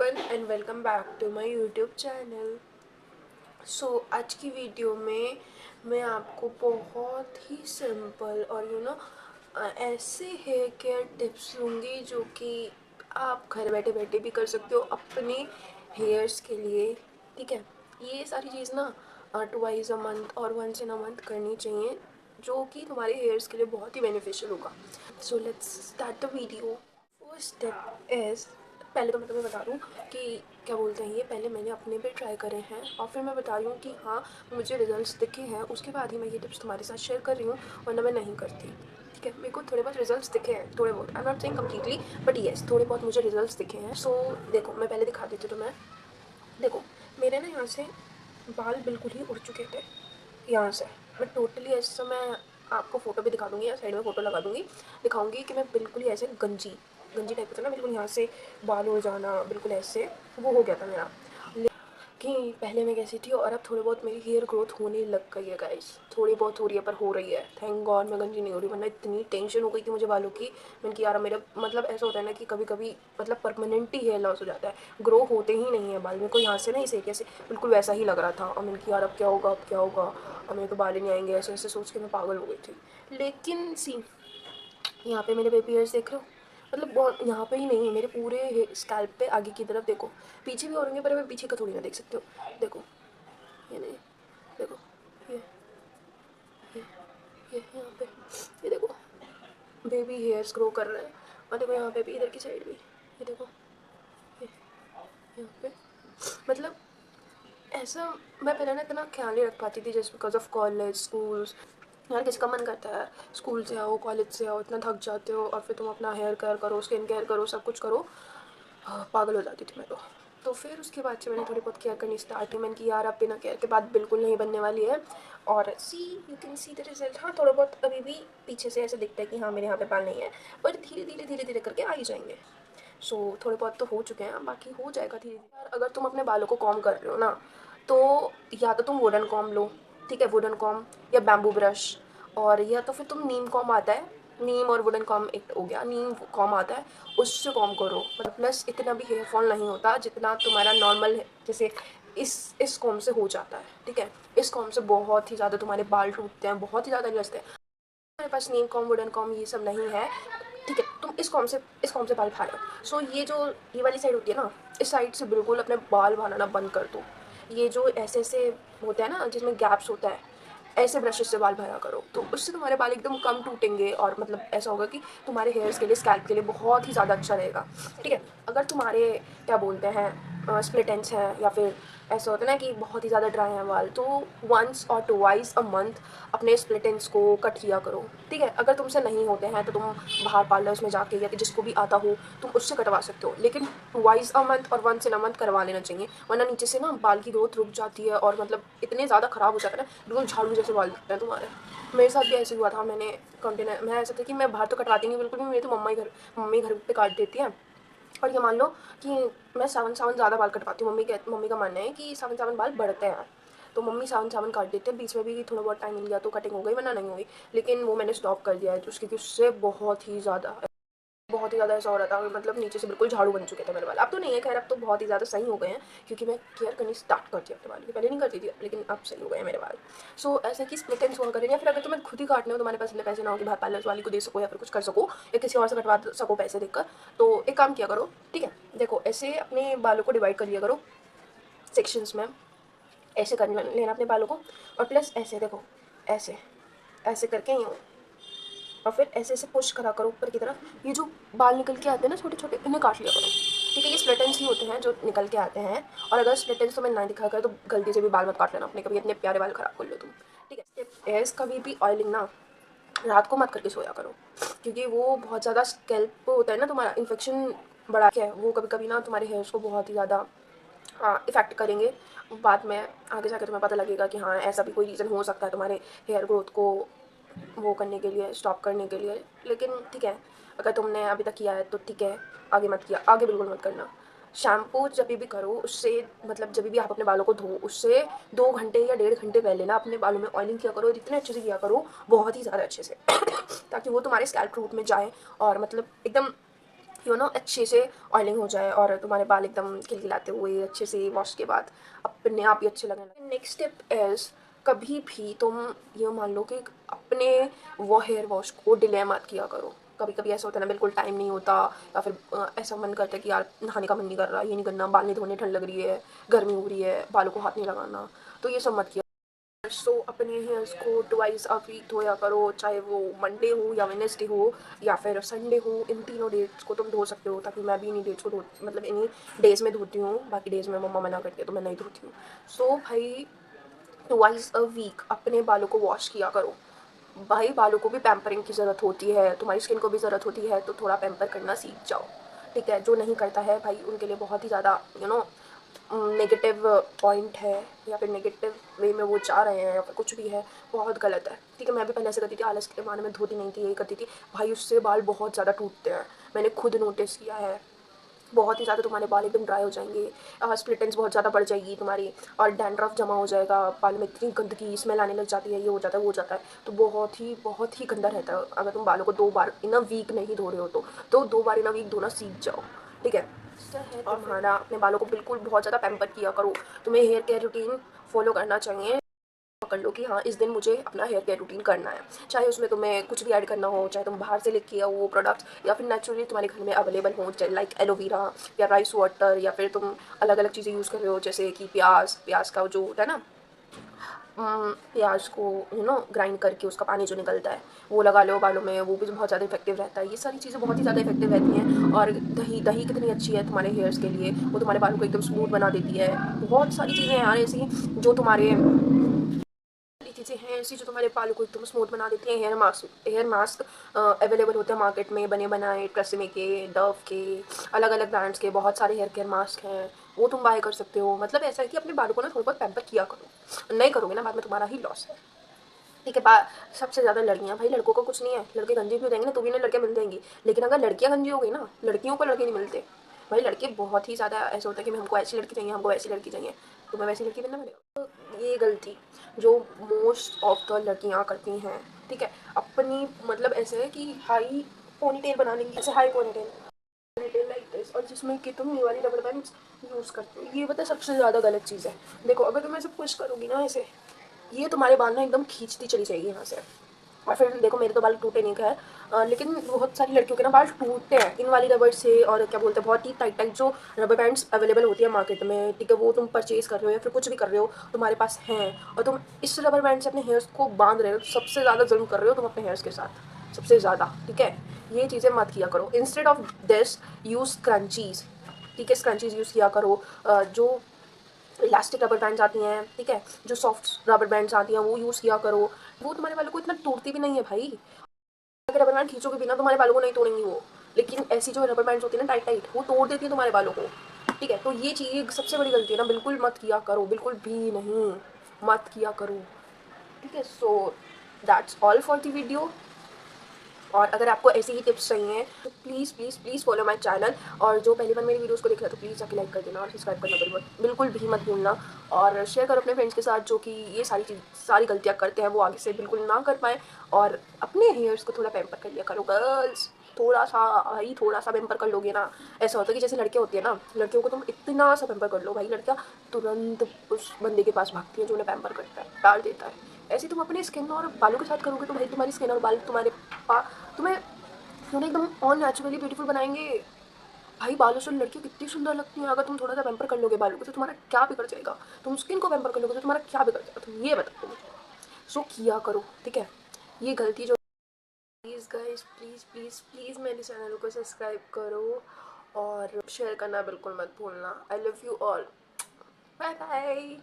Everyone and welcome back to my YouTube channel. आज की video में मैं आपको बहुत ही सिंपल और ऐसे हेयर केयर टिप्स दूँगी जो कि आप घर बैठे बैठे भी कर सकते हो अपने हेयर्स के लिए। ठीक है, ये सारी चीज़ ना ट्वाइस अ मंथ और वंस इन अ मंथ करनी चाहिए, जो कि तुम्हारे हेयर्स के लिए बहुत ही बेनिफिशियल होगा। So let's start the video. First step is, पहले तो मैं तुम्हें बता दूँ कि क्या बोलते हैं, ये पहले मैंने अपने पे ट्राई करे हैं और फिर मैं बता रही हूँ कि हाँ मुझे रिजल्ट्स दिखे हैं, उसके बाद ही मैं ये टिप्स तुम्हारे साथ शेयर कर रही हूँ, वरना मैं नहीं करती। ठीक है, मेरे को थोड़े बहुत रिजल्ट्स दिखे हैं, थोड़े बहुत, I am not saying completely, but yes थोड़े बहुत मुझे रिजल्ट्स दिखे हैं। देखो मैं पहले दिखा देती हूँ तुम्हें। देखो मेरे ना यहाँ से बाल बिल्कुल ही उड़ चुके थे, यहाँ से मैं टोटली ऐसा, मैं आपको फ़ोटो भी दिखा दूँगी या साइड में फ़ोटो लगा दूँगी, दिखाऊँगी कि मैं बिल्कुल ही ऐसे गंजी गंजी टाइप का था ना, बिल्कुल यहाँ से बाल उड़ जाना, बिल्कुल ऐसे वो हो गया था मेरा। कि पहले मैं कैसी थी और अब थोड़ी बहुत मेरी हेयर ग्रोथ होने लग गई है गाइस, थोड़ी बहुत हो रही है पर हो रही है, थैंक गॉड। मैं गंजी नहीं हो रही, वरना इतनी टेंशन हो गई थी मुझे बालों की। मैंने कि यार मेरा मतलब ऐसा होता है ना कि कभी कभी मतलब परमानेंट ही हेयर लॉस हो जाता है, ग्रो होते ही नहीं है बाल। मेरे को यहाँ से ना इस एरिया से बिल्कुल वैसा ही लग रहा था और मैंने कि यार अब क्या होगा, अब क्या होगा, अब मेरे को बाल ही नहीं आएंगे, ऐसे ऐसे सोच के मैं पागल हो गई थी। लेकिन सी, यहाँ पे मेरे बेबी हेयर्स देख रहे हो, मतलब बहुत यहाँ पे ही नहीं है, मेरे पूरे स्कैल्प पे आगे की तरफ देखो, पीछे भी हो रहे पर मैं पीछे का थोड़ी ना देख सकते हो। देखो ये नहीं, देखो ये ये ये यहाँ पे, ये देखो बेबी हेयर्स ग्रो कर रहे हैं। और देखो यहाँ पे भी, इधर की साइड भी, ये देखो ये यहाँ पे, मतलब ऐसा मैं पहले ना इतना ख्याल नहीं रख पाती थी just because of college schools. यार किसका मन करता है स्कूल से आओ कॉलेज से आओ, इतना थक जाते हो और फिर तुम अपना हेयर केयर करो, स्किन केयर करो, सब कुछ करो। पागल हो जाती थी मैं तो फिर उसके बाद से मैंने थोड़ी बहुत केयर करनी स्टार्ट की। मैंने कि यार अब बिना केयर के बाद बिल्कुल नहीं बनने वाली है। और see, you can see the result. हाँ थोड़ा बहुत अभी भी पीछे से ऐसे दिखता है कि हाँ मेरे यहाँ पे बाल नहीं है, पर धीरे धीरे करके आ ही जाएंगे। थोड़े बहुत तो हो चुके हैं, बाकी हो जाएगा धीरे धीरे। यार अगर तुम अपने बालों को कॉम कर रहे हो ना, तो या तो तुम वुडन कॉम लो, ठीक है, वुडन कॉम या बैम्बू ब्रश, और या तो फिर तुम नीम कॉम आता है, नीम और वुडन कॉम एक हो गया, नीम कॉम आता है, उससे कॉम करो। मतलब प्लस इतना भी हेयर फॉल नहीं होता जितना तुम्हारा नॉर्मल है, जैसे इस कॉम से हो जाता है। ठीक है, इस कॉम से बहुत ही ज़्यादा तुम्हारे बाल टूटते हैं, बहुत ही ज़्यादा जलते हैं। हमारे पास नीम कॉम वुडन कॉम ये सब नहीं है, ठीक है, तुम इस कॉम से बाल फाड़ो। ये जो ये वाली साइड होती है ना, इस साइड से बिल्कुल अपने बाल बनाना बंद कर दो। ये जो ऐसे ऐसे होता है ना जिसमें गैप्स होता है, ऐसे ब्रशेस से बाल भरा करो, तो उससे तुम्हारे बाल एकदम कम टूटेंगे और मतलब ऐसा होगा कि तुम्हारे हेयर्स के लिए, स्कैल्प के लिए बहुत ही ज़्यादा अच्छा रहेगा। ठीक है, अगर तुम्हारे क्या बोलते हैं स्प्लिट एंड्स हैं या फिर ऐसा होता है ना कि बहुत ही ज़्यादा ड्राई हैं बाल, तो वंस और ट्वाइस अ मंथ अपने स्प्लिट एंड्स को कट किया करो। ठीक है, अगर तुमसे नहीं होते हैं तो तुम बाहर पार्लर्स में जाके या जिसको भी आता हो तुम उससे कटवा सकते हो, लेकिन ट्वाइस अ मंथ और वंस इन अ मंथ करवा लेना चाहिए, वरना नीचे से ना बाल की ग्रोथ रुक जाती है और मतलब इतने ज़्यादा ख़राब हो जाता है ना, बिल्कुल झाड़ू जैसे बाल दिखते हैं तुम्हारे। मेरे साथ भी ऐसे हुआ था, मैंने कंटिन्यू, मैं ऐसा था कि मैं बाहर तो कटवाती नहीं बिल्कुल भी, मेरी तो मम्मी घर पे काट देती है। और ये मान लो कि मैं सावन सावन ज़्यादा बाल कटवाती हूँ, मम्मी का मानना है कि सावन सावन बाल बढ़ते हैं, तो मम्मी सावन सावन काट देते हैं। बीच में भी थोड़ा बहुत टाइम मिल गया तो कटिंग हो गई, वरना नहीं हुई। लेकिन वो मैंने स्टॉप कर दिया है, तो क्योंकि उससे बहुत ही ज़्यादा ऐसा हो रहा था, मतलब नीचे से बिल्कुल झाड़ू बन चुके थे मेरे बाल। अब तो नहीं है खैर, अब तो बहुत ही ज़्यादा सही हो गए हैं, क्योंकि मैं केयर करनी स्टार्ट कर दिया अपने बाल की, पहले नहीं करती थी लेकिन अब सही हो गए हैं मेरे बाल। ऐसा कि स्प्लिट एंड्स हुआ करें, या फिर अगर तुम्हें खुद ही काटने हो, तुम्हारे पास इतने पैसे ना हो कि बाहर पार्लर वाली को दे सको या फिर कुछ कर सको या किसी और से कटवा सको पैसे देकर, तो एक काम किया करो। ठीक है, देखो ऐसे अपने बालों को डिवाइड कर लिया करो सेक्शंस में, ऐसे कर लेना अपने बालों को, और प्लस ऐसे देखो, ऐसे ऐसे करके यूँ, और फिर ऐसे ऐसे पुश करा करो ऊपर की तरफ। ये जो बाल निकल के आते हैं ना छोटे छोटे, इन्हें काट लिया करो। ठीक है, ये स्प्लिट एंड्स ही होते हैं जो निकल के आते हैं, और अगर स्प्लिट एंड्स तुम्हें ना दिखा कर तो गलती से भी बाल मत काट लेना अपने, कभी इतने प्यारे बाल खराब कर लो तुम। ठीक है, स्टेप एज कभी भी ऑयलिंग ना रात को मत करके सोया करो, क्योंकि वो बहुत ज़्यादा स्कैल्प होता है ना तुम्हारा, इन्फेक्शन बढ़ा के है वो, कभी कभी ना तुम्हारे हेयर्स को बहुत ही ज़्यादा इफ़ेक्ट करेंगे। बाद में आगे जाकर तुम्हें पता लगेगा कि हाँ ऐसा भी कोई रीज़न हो सकता है तुम्हारे हेयर ग्रोथ को वो करने के लिए, स्टॉप करने के लिए। लेकिन ठीक है, अगर तुमने अभी तक किया है तो ठीक है, आगे मत किया, आगे बिल्कुल मत करना। शैम्पू जब भी करो उससे, मतलब जब भी आप अपने बालों को धो उससे 2 घंटे या 1.5 घंटे पहले ना अपने बालों में ऑयलिंग किया करो, इतने अच्छे से किया करो, बहुत ही ज़्यादा अच्छे से ताकि वो तुम्हारे स्कैल्प रूट में जाए और मतलब एकदम अच्छे से ऑयलिंग हो जाए और तुम्हारे बाल एकदम खिलखिलाते हुए अच्छे से वॉश के बाद अपने आप ही अच्छे लगने लगे। नेक्स्ट स्टेप इज़, कभी भी तुम ये मान लो कि अपने वो हेयर वॉश को डिले मत किया करो। कभी कभी ऐसा होता है ना, बिल्कुल टाइम नहीं होता, या फिर ऐसा मन करता है कि यार नहाने का मन नहीं कर रहा, ये नहीं करना, बाल नहीं धोने, ठंड लग रही है, गर्मी हो रही है, बालों को हाथ नहीं लगाना, तो ये सब मत किया। सो अपने हेयर्स को ट्वाइस अ वीक धोया करो, चाहे वो मंडे हो या वेडनेसडे हो या फिर संडे हो। इन तीनों डेट्स को तुम धो सकते हो, ताकि मैं भी इन्हीं डेट्स को मतलब इन्हीं डेज़ में धोती हूँ। बाकी डेज़ में मम्मा मना करती है तो मैं नहीं धोती हूँ। सो भाई ट्वाइस अ वीक अपने बालों को वॉश किया करो। भाई बालों को भी पैम्परिंग की ज़रूरत होती है, तुम्हारी स्किन को भी ज़रूरत होती है, तो थोड़ा पैम्पर करना सीख जाओ, ठीक है। जो नहीं करता है भाई उनके लिए बहुत ही ज़्यादा नेगेटिव पॉइंट है, या फिर नेगेटिव वे में वो जा रहे हैं, या फिर कुछ भी है, बहुत गलत है, ठीक है। मैं भी पहले ऐसे करती थी, आलस के मारे में धोती नहीं थी, यही करती थी भाई, उससे बाल बहुत ज़्यादा टूटते हैं, मैंने खुद नोटिस किया है। बहुत ही ज़्यादा तुम्हारे बाल एकदम ड्राई हो जाएंगे, स्प्लिट एंड्स बहुत ज़्यादा बढ़ जाएगी तुम्हारी, और डैंड्रफ जमा हो जाएगा बाल में, इतनी गंदगी स्मेल आने लग जाती है, ये हो जाता है वो हो जाता है, तो बहुत ही गंदा रहता है। अगर तुम बालों को 2 बार इन अ वीक नहीं धो रहे हो तो 2 बार इन अ वीक धोना सीख जाओ, ठीक है। है तुम्हारा अपने बालों को बिल्कुल बहुत ज़्यादा पैम्पर किया करो। तुम्हें हेयर केयर रूटीन फॉलो करना चाहिए, पकड़ लो कि हाँ इस दिन मुझे अपना हेयर केयर रूटीन करना है, चाहे उसमें तुम्हें कुछ भी ऐड करना हो, चाहे तुम बाहर से लेके आओ वो प्रोडक्ट्स, या फिर नेचुरली तुम्हारे घर में अवेलेबल हो, चाहे लाइक एलोवेरा या राइस वाटर, या फिर तुम अलग अलग चीज़ें यूज़ कर रहे हो, जैसे कि प्याज का जो होता है ना, प्याज को ग्राइंड करके उसका पानी जो निकलता है वो लगा लो बालों में, वो भी बहुत ज़्यादा इफेक्टिव रहता है। ये सारी चीज़ें बहुत ही ज़्यादा इफेक्टिव रहती हैं। और दही दही कितनी अच्छी है तुम्हारे हेयर्स के लिए, वो तुम्हारे बालों को एकदम स्मूथ बना देती है। बहुत सारी चीज़ें हैं यार ऐसी जो तुम्हारे चीज़ें हैं ऐसी जो तुम्हारे बालों को एकदम स्मूथ बना देती हैं। हेयर मास्क अवेलेबल होते हैं मार्केट में, बने बनाए, ट्रेसेमे के, डव के, अलग अलग ब्रांड्स के बहुत सारे हेयर केयर मास्क हैं, वो तुम बाय कर सकते हो। मतलब ऐसा है कि अपने बालों को ना थोड़ा बहुत पैम्पर किया करो, नहीं करोगे ना बाद में तुम्हारा ही लॉस है, ठीक है। सबसे ज़्यादा लड़कियां, भाई लड़कों को कुछ नहीं है, लड़के गंजे भी हो जाएंगे ना तो भी ना लड़कियां मिल जाएंगी, लेकिन अगर लड़कियां गंजी हो गई ना, लड़कियों को लड़के नहीं मिलते भाई। लड़के बहुत ही ज़्यादा ऐसा होता है कि हमको ऐसी लड़की चाहिए, हमको ऐसी लड़की चाहिए, तो मैं वैसी लड़की बनना पड़ेगा। तो ये गलती जो मोस्ट ऑफ द लड़कियां करती हैं, ठीक है, अपनी मतलब ऐसे है कि हाई पोनीटेल बना लेंगी, ऐसे हाई पोनीटेल लाइक दिस, और जिसमें कि तुम ये वाली रबर बैंड्स यूज़ करते हो, ये पता है सबसे ज़्यादा गलत चीज़ है। देखो अगर तुम ऐसे पुश करोगी ना ऐसे, ये तुम्हारे बाल ना एकदम खींचती चली जाएगी यहाँ से। और फिर देखो मेरे तो बाल टूटे नहीं खैर, लेकिन बहुत सारी लड़कियों के ना बाल टूटते हैं इन वाली रबर से, और क्या बोलते हैं बहुत ही टाइट टाइट जो रबर बैंड्स अवेलेबल होती है मार्केट में, ठीक है, वो तुम परचेज कर रहे हो या फिर कुछ भी कर रहे हो तुम्हारे पास हैं, और तुम इस रबर बैंड से अपने हेयर्स को बांध रहे हो, तो सबसे ज़्यादा जुल्म कर रहे हो तुम अपने हेयर्स के साथ, सबसे ज़्यादा, ठीक है। ये चीज़ें मत किया करो। Instead of this use crunchies, ठीक है, स्क्रंचीज़ यूज़ किया करो। जो इलास्टिक रबर बैंड्स आती हैं, ठीक है, जो सॉफ्ट रबर बैंड्स आती हैं वो यूज़ किया करो, वो तुम्हारे बालों को इतना तोड़ती भी नहीं है भाई। अगर रबर बैंड खींचोगे भी ना तुम्हारे बालों को नहीं तोड़ेंगी वो, लेकिन ऐसी जो रबर बैंड्स होती है ना टाइट टाइट, वो तोड़ देती है तुम्हारे बालों को, ठीक है। तो ये चीज़ सबसे बड़ी गलती है ना, बिल्कुल मत किया करो, बिल्कुल भी नहीं, मत किया करो, ठीक है। So that's all for the video. और अगर आपको ऐसी ही टिप्स चाहिए तो please please please follow my channel, और जो पहली बार मेरी वीडियोस को देख रहा है तो प्लीज़ जाके लाइक कर देना और सब्सक्राइब करना बिल्कुल भी मत भूलना, और शेयर करो अपने फ्रेंड्स के साथ जो कि ये सारी गलतियाँ करते हैं, वो आगे से बिल्कुल ना कर पाएँ, और अपने हेयर्स को थोड़ा पैम्पर कर लिया करो गर्ल्स, थोड़ा सा भाई, थोड़ा सा पैम्पर कर लोगे ना, ऐसा होता है कि जैसे लड़के होती है ना, लड़कियों को तुम इतना सा पैम्पर कर लो भाई, लड़कियाँ तुरंत उस बंदे के पास भागती हैं जो उन्हें पैम्पर करता है, डाल देता है। ऐसे तुम अपने स्किन और बालों के साथ करोगे तो भाई तुम्हारी स्किन और बाल तुम्हें एकदम और नेचुरली ब्यूटीफुल बनाएंगे। भाई बालों से लड़कियाँ कितनी सुंदर लगती हैं, अगर तुम थोड़ा सा पैम्पर कर लोगे बालों को तो तुम्हारा क्या बिगड़ जाएगा, तुम स्किन को पैम्पर कर लोगे तो तुम्हारा क्या बिगड़ जाएगा, तुम ये बताओ मुझे। सो किया करो, ठीक है, ये गलती जो, please guys, please please please मेरे चैनल को सब्सक्राइब करो और शेयर करना बिल्कुल मत भूलना। I love you all, bye bye.